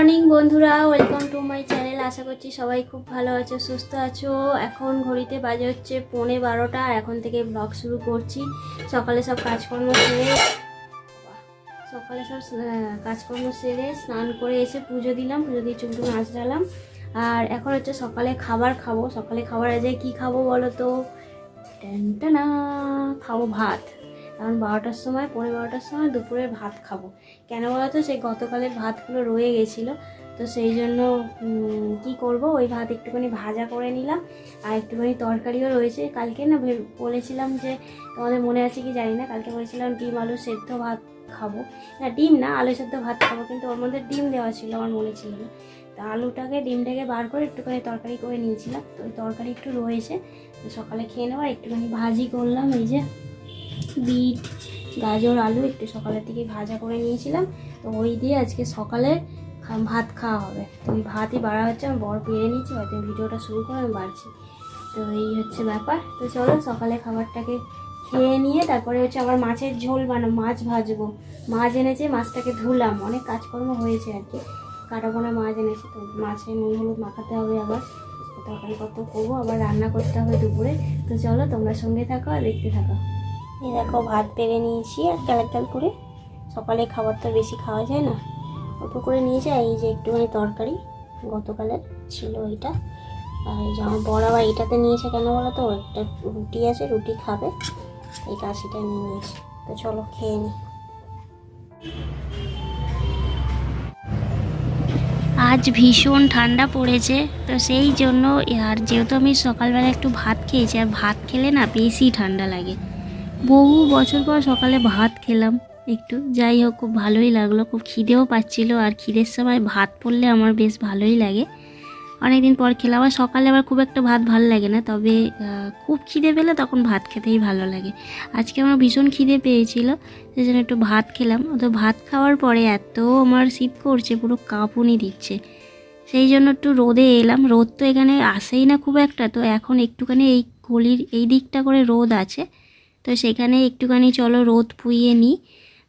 Morning বন্ধুরা, welcome to my channel. আশা করছি সবাই খুব ভালো আছো, সুস্থ আছো। এখন ঘড়িতে বাজে হচ্ছে 11:15 আর এখন থেকে ব্লগ শুরু করছি। সকালে সব কাজকর্ম সেরে স্নান করে এসে পুজো দিলাম, পুজো দিয়ে চুলটুল আঁচড়ালাম। আর এখন হচ্ছে সকালে খাবার খাবো। সকালে খাবার আজকে কী খাবো বলো তো? না, খাবো ভাত। কারণ 12টার সময়, 12:15টার সময় দুপুরের ভাত খাবো। কেন বলো তো? সেই গতকালের ভাতগুলো রয়ে গেছিলো, তো সেই জন্য কি করব, ওই ভাত একটুখানি ভাজা করে নিলাম। আর একটুখানি তরকারিও রয়েছে। কালকে না বলেছিলাম যে, তোমাদের মনে আছে কি জানি না, কালকে বলেছিলাম ডিম আলু সেদ্ধ ভাত খাবো। না, ডিম না, আলু সেদ্ধ ভাত খাবো, কিন্তু ওর মধ্যে ডিম দেওয়া ছিল, আমার মনে ছিল না। তো আলুটাকে ডিমটাকে বার করে একটুখানি তরকারি করে নিয়েছিলাম, তো ওই তরকারি একটু রয়েছে, তো সকালে খেয়ে নেওয়া। একটুখানি ভাজি করলাম, এই যে বিট, গাজর, আলু একটু সকালের দিকে ভাজা করে নিয়েছিলাম, তো ওই দিয়ে আজকে সকালে ভাত খাওয়া হবে। তো ওই ভাতই বাড়া হচ্ছে, আমি বড় পেরে নিচ্ছি, হয়তো ভিডিওটা শুরু করে আমি বাড়ছি। তো এই হচ্ছে ব্যাপার। তো চলো সকালে খাবারটাকে খেয়ে নিয়ে তারপরে হচ্ছে আবার মাছের ঝোল মাছ ভাজবো। মাছ এনেছে, মাছটাকে ধুলাম, অনেক কাজকর্ম হয়েছে আর কি। কাটাপোনা মাছ এনেছে, তো মাছে নুন হলুদ মাখাতে হবে, আবার তরকারি কত করবো, আবার রান্না করতে হবে দুপুরে। তো চলো তোমরা সঙ্গে থাকো আর দেখতে থাকো। এই দেখো ভাত বেড়ে নিয়েছি, আর ক্যাল করে। সকালে খাবার তো বেশি খাওয়া যায় না, অল্প করে নিয়েছি। আর এই যে একটুখানি তরকারি গতকালের ছিল এইটা। আর এই যে আমার বড় আবার এইটাতে নিয়েছে, কেন বলো তো? একটা রুটি আছে, রুটি খাবে, এই কাশিটা নিয়ে নিয়েছি। তো চলো খেয়ে নিই। আজ ভীষণ ঠান্ডা পড়েছে, তো সেই জন্য, আর যেহেতু আমি সকালবেলা একটু ভাত খেয়েছি, আর ভাত খেলে না বেশি ঠান্ডা লাগে। বহু বছর পর সকালে ভাত খেলাম একটু, যাই হোক খুব ভালোই লাগলো। খুব খিদেও পাচ্ছিলো, আর খিদের সময় ভাত পড়লে আমার বেশ ভালোই লাগে। অনেকদিন পর খেলাম। আর সকালে আবার খুব একটা ভাত ভালো লাগে না, তবে খুব খিদে পেলে তখন ভাত খেতেই ভালো লাগে। আজকে আমার ভীষণ খিদে পেয়েছিল, সেই জন্য একটু ভাত খেলাম। তো ভাত খাওয়ার পরে এত আমার শীত করছে, পুরো কাঁপুনি দিচ্ছে। সেই জন্য একটু রোদে এলাম। রোদ তো এখানে আসেই না খুব একটা, তো এখন একটুখানি এই গলির এই দিকটা করে রোদ আছে, তো সেখানে একটুখানি চলো রোদ পুইয়ে নিই।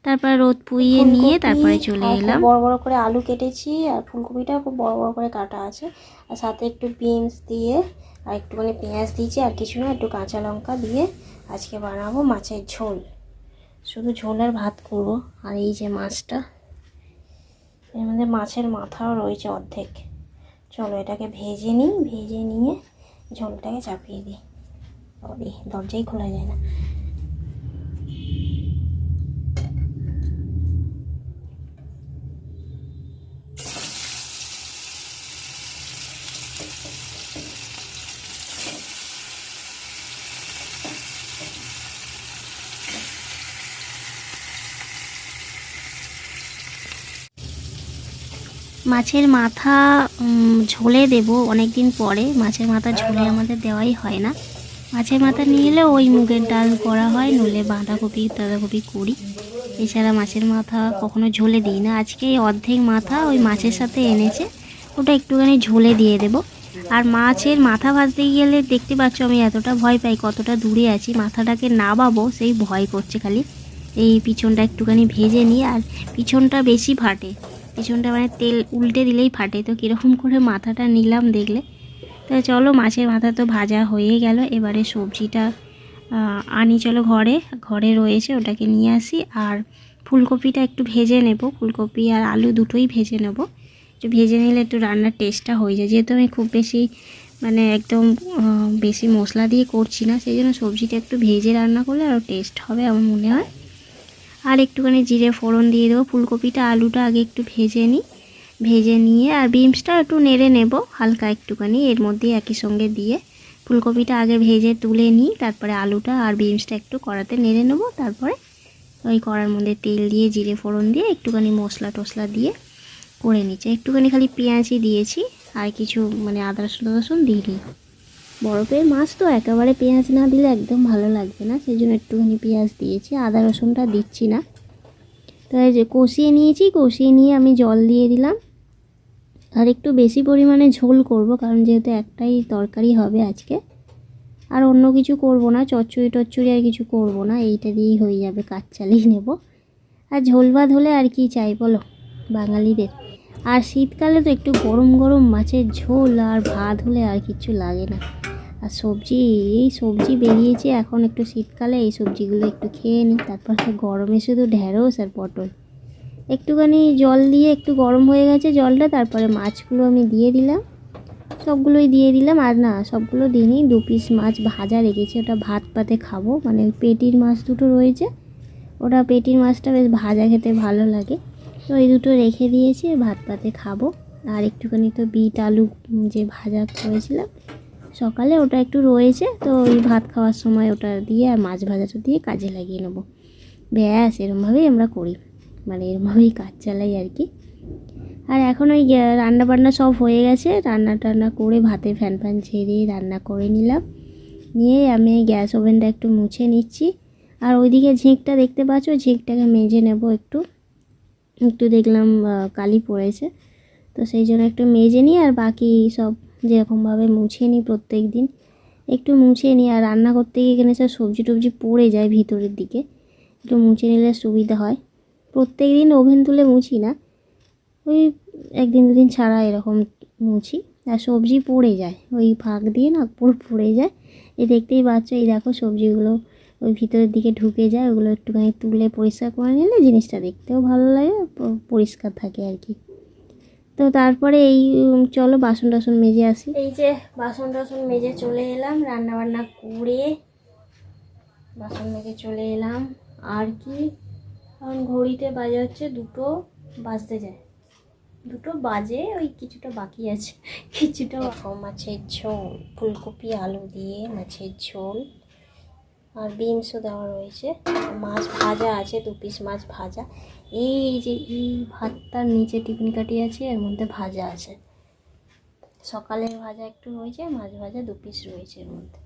তারপর রোদ পুইয়ে নিয়ে তারপরে চলে এলাম। বড় বড় করে আলু কেটেছি, আর ফুলকপিটাও খুব বড় বড় করে কাটা আছে, আর সাথে একটু বিনস দিয়ে আর একটুখানি পেঁয়াজ দিয়েছি, আর কিছু না, একটু কাঁচা লঙ্কা দিয়ে আজকে বানাবো মাছের ঝোল। শুধু ঝোল আর ভাত করবো। আর এই যে মাছটা, এর মধ্যে মাছের মাথাও রয়েছে অর্ধেক। চলো এটাকে ভেজে নিই, ভেজে নিয়ে ঝোলটাকে চাপিয়ে দিই। দরজাই খোলা যায় না। মাছের মাথা ঝোলে দেব অনেক দিন পরে। মাছের মাথা ঝোলে আমাদের দেওয়াই হয় না। মাছের মাথা নিয়ে এলে ওই মুগের ডাল করা হয়, নইলে বাঁধাকপি করি। এছাড়া মাছের মাথা কখনো ঝোলে দিই না। আজকে এই অর্ধেক মাথা ওই মাছের সাথে এনেছে, ওটা একটুখানি ঝোলে দিয়ে দেব। আর মাছের মাথা ভাজতে গেলে দেখতে পাচ্ছ আমি এতটা ভয় পাই, কতটা দূরে আছি। মাথাটাকে নাবাবো সেই ভয় করছে খালি। এই পিছনটা একটুখানি ভেজে নিই, আর পিছনটা বেশি ফাটে। পিছনটা মানে তেল উল্টে দিলেই ফাটে, তো কীরকম করে মাথাটা নিলাম দেখলে। তো চলো মাছের মাথা তো ভাজা হয়ে গেল, এবারে সবজিটা আনি। চলো ঘরে রয়েছে, ওটাকে নিয়ে আসি। আর ফুলকপিটা একটু ভেজে নেব, ফুলকপি আর আলু দুটোই ভেজে নেব। একটু ভেজে নিলে একটু রান্নার টেস্টটা হয়ে যায়। যেহেতু আমি খুব বেশি মানে একদম বেশি মশলা দিয়ে করছি না, সেই জন্য সবজিটা একটু ভেজে রান্না করলে আরও টেস্ট হবে আমার মনে হয়। আর একটুখানি জিরে ফোড়ন দিয়ে দেবো। ফুলকপিটা আলুটা আগে একটু ভেজে নিই, ভেজে নিয়ে আর বিনসটা একটু নেড়ে নেব হালকা একটুখানি, এর মধ্যে একই সঙ্গে দিয়ে ফুলকপিটা আগে ভেজে তুলে নিই। তারপরে আলুটা আর বিনসটা একটু কড়াতে নেড়ে নেব। তারপরে ওই কড়ার মধ্যে তেল দিয়ে জিরে ফোড়ন দিয়ে একটুখানি মশলা দিয়ে করে নিচ্ছে। একটুখানি খালি পেঁয়াজই দিয়েছি, আর কিছু মানে আদা রসুন দিইনি। বরফের মাছ তো একেবারে পেঁয়াজ না দিলে একদম ভালো লাগবে না, সেই জন্য একটুখানি পেঁয়াজ দিয়েছি, আদা রসুনটা দিচ্ছি না। তো এই যে কষিয়ে নিয়েছি, কষিয়ে নিয়ে আমি জল দিয়ে দিলাম। আর একটু বেশি পরিমাণে ঝোল করব, কারণ যেহেতু একটাই তরকারি হবে আজকে, আর অন্য কিছু করব না, চচ্চড়ি আর কিছু করব না, এইটা দিয়েই হয়ে যাবে, কাজ চালিয়ে নেব। আর ঝোল ভাত হলে আর কি চাই বলো বাঙালিদের। আর শীতকালে তো একটু গরম গরম মাছের ঝোল আর ভাত হলে আর কিছু লাগে না। আর সবজি, এই সবজি বেরিয়েছে এখন, একটু শীতকালে এই সবজিগুলো একটু খেয়ে নিই। তারপর তো গরমে শুধু ঢ্যাঁড়স আর পটল। একটুখানি জল দিয়ে একটু গরম হয়ে গেছে জলটা, তারপরে মাছগুলো আমি দিয়ে দিলাম, সবগুলোই দিয়ে দিলাম। আর না, সবগুলো দিইনি, 2 পিস মাছ ভাজা রেখেছি, ওটা ভাত পাতে খাবো। মানে ওই পেটির মাছ দুটো রয়েছে, ওটা পেটির মাছটা বেশ ভাজা খেতে ভালো লাগে, তো এই দুটো রেখে দিয়েছি, ভাত পাতে খাবো। আর একটুখানি তো বিট আলু যে ভাজা করেছিলাম সকালে, ওটা একটু রয়েছে, তো ওই ভাত খাওয়ার সময় ওটা দিয়ে আর মাছ ভাজাটা দিয়ে কাজে লাগিয়ে নেবো। ব্যাস, এরমভাবেই আমরা করি, মানে এরমভাবেই কাজ চালাই আর কি। আর এখন ওই রান্না বান্না সব হয়ে গেছে, রান্না টান্না করে ভাতে ফ্যান ফ্যান ঝেড়ে রান্না করে নিলাম। নিয়ে আমি গ্যাস ওভেনটা একটু মুছে নিচ্ছি। আর ওইদিকে ঝিঁকটা দেখতে পাচ্ছ, ঝিঁকটাকে মেজে নেব একটু, একটু দেখলাম কালি পড়েছে, তো সেই জন্য একটু মেজে নিই। আর বাকি সব যেরকমভাবে মুছে নিই প্রত্যেক দিন, একটু মুছে নিই। আর রান্না করতে গিয়ে এখানে সব সবজি টবজি পড়ে যায় ভিতরের দিকে, একটু মুছে নিলে সুবিধা হয়। প্রত্যেক দিন ওভেন তুলে মুছি না, ওই 1 দিন 2 দিন ছাড়া এরকম মুছি। আর সবজি পড়ে যায় ওই ফাঁক দিয়ে, না পুরো পড়ে যায়। এই দেখতেই পাচ্ছ, এই দেখো সবজিগুলো ওই ভিতরের দিকে ঢুকে যায়, ওগুলো একটুখানি তুলে পরিষ্কার করে নিলে জিনিসটা দেখতেও ভালো লাগে, পরিষ্কার থাকে আর কি। তো তারপরে এই চলো বাসন টাসন মেজে আসি। এই যে বাসন টাসন মেজে চলে এলাম, রান্না বান্না করে বাসন মেজে চলে এলাম। আর কি, এখন ঘড়িতে বাজে হচ্ছে 2টো বাজতে যায়, 2টো বাজে, ওই কিছুটা বাকি আছে, কিছুটা। মাছের ঝোল, ফুলকপি আলু দিয়ে মাছের ঝোল, আর বিনসও দেওয়া রয়েছে, মাছ ভাজা আছে, 2 পিস মাছ ভাজা। এই যে এই ভাতটার নিচে টিফিন কাটি আছে, এর মধ্যে ভাজা আছে, সকালের ভাজা একটু রয়েছে, মাছ ভাজা 2 পিস রয়েছে এর মধ্যে।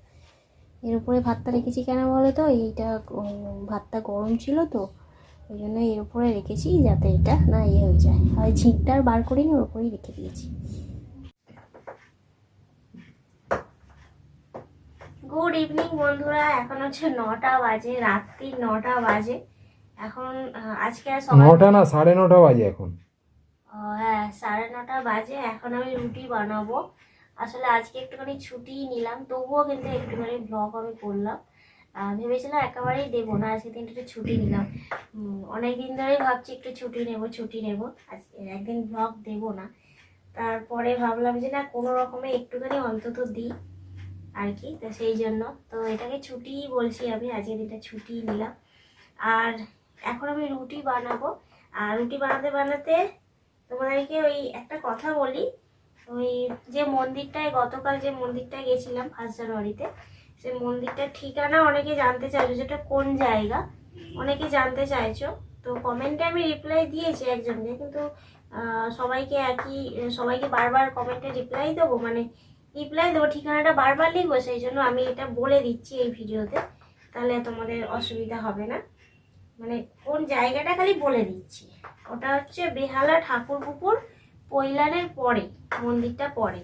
এর উপরে ভাতটা রেখেছি কেন বলো তো, এইটা ভাতটা গরম ছিল তো, ওই জন্য এর উপরে রেখেছি যাতে এটা না হয়ে যায়। আর ঝিঁকটা আর বার করিনি, ওর উপরেই রেখে দিয়েছি। গুড ইভিনিং বন্ধুরা, এখন হচ্ছে 9টা বাজে, রাত্রি 9টা বাজে এখন। আজকে আর 9টা না 9:30 বাজে এখন। হ্যাঁ 9:30 বাজে। এখন আমি রুটি বানাবো। আসলে আজকে একটুখানি ছুটি নিলাম, তবুও কিন্তু একটুখানি ব্লগ আমি করলাম। ভেবেছিলাম একেবারেই দেবো না, আজকে দিনটা ছুটি নিলাম। অনেক দিন ধরেই ভাবছি একটু ছুটি নেব, আজকে একদিন ব্লগ দেবো না। তারপরে ভাবলাম যে না, কোনো রকমে একটুখানি অন্তত দিই আর কি, তো সেই জন্য তো এটাকে ছুটিই বলছি আমি, আজকে দিনটা ছুটি নিলাম। আর এখন আমি রুটি বানাবো। আর রুটি বানাতে বানাতে তোমাদেরকে ওই একটা কথা বলি, ওই যে মন্দিরটায় গতকাল যে মন্দিরটায় গেছিলাম 1 জানুয়ারিতে, সেই মন্দিরটার ঠিকানা অনেকে জানতে চাইছো, যেটা কোন জায়গা অনেকে জানতে চাইছো। তো কমেন্টে আমি রিপ্লাই দিয়েছি একজনকে, কিন্তু সবাইকে বারবার কমেন্টে রিপ্লাই দেবো, ঠিকানাটা বারবার লিখবো, সেই জন্য আমি এটা বলে দিচ্ছি এই ভিডিওতে, তাহলে তোমাদের অসুবিধা হবে না। মানে কোন জায়গাটা খালি বলে দিচ্ছি, ওটা হচ্ছে বেহালা ঠাকুরপুকুর পৈলানের পরে, মন্দিরটা পরে।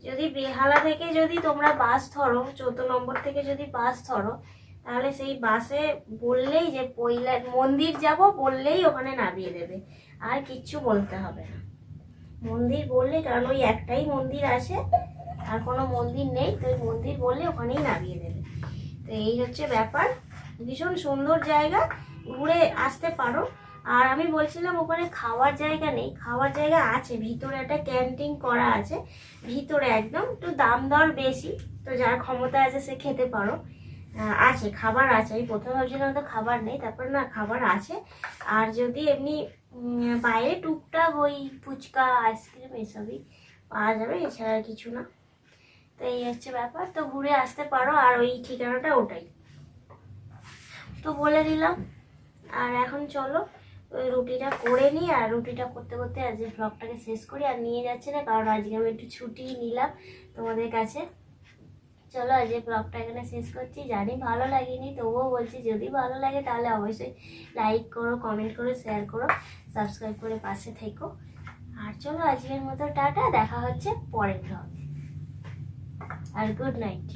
যদি বেহালা থেকে যদি তোমরা বাস ধরো, 14 নম্বর থেকে যদি বাস ধরো, তাহলে সেই বাসে বললেই যে মন্দির যাব বললেই ওখানে নামিয়ে দেবে, আর কিচ্ছু বলতে হবে না। মন্দির বললে, কারণ ওই একটাই মন্দির আছে, আর কোনো মন্দির নেই, তো ওই মন্দির বললে ওখানেই নামিয়ে দেবে। তো এই হচ্ছে ব্যাপার, ভীষণ সুন্দর জায়গা, ঘুরে আসতে পারো। আর আমি বলছিলাম ওখানে খাওয়ার জায়গা নেই, খাওয়ার জায়গা আছে, ভিতরে একটা ক্যান্টিন করা আছে ভিতরে, একদম একটু দাম দর বেশি, তো যার ক্ষমতা আছে সে খেতে পারো, আছে খাবার আছে। আমি প্রথমে ভাবছিলাম তো খাবার নেই, তারপর না খাবার আছে। আর যদি এমনি বাইরে টুকটাক ওই ফুচকা আইসক্রিম এসবই পাওয়া যাবে, এছাড়া আর কিছু না। তো এই হচ্ছে ব্যাপার, তো ঘুরে আসতে পারো। আর ওই ঠিকানাটা ওটাই তো বলে দিলাম। আর এখন চলো ওই রুটিটা করে নিই, আর রুটিটা করতে করতে আজকে ব্লগটাকে শেষ করি। আর নিয়ে যাচ্ছে না, কারণ আজকে আমি একটু ছুটি নিলাম তোমাদের কাছে। চলো আজকে ব্লগটা এখানে শেষ করছি, জানি ভালো লাগেনি, তবুও বলছি যদি ভালো লাগে তাহলে অবশ্যই লাইক করো, কমেন্ট করো, শেয়ার করো, সাবস্ক্রাইব করে পাশে থেকো। আর চলো আজকের মতো টাটা, দেখা হচ্ছে পরের ব্লগে। আর গুড নাইট।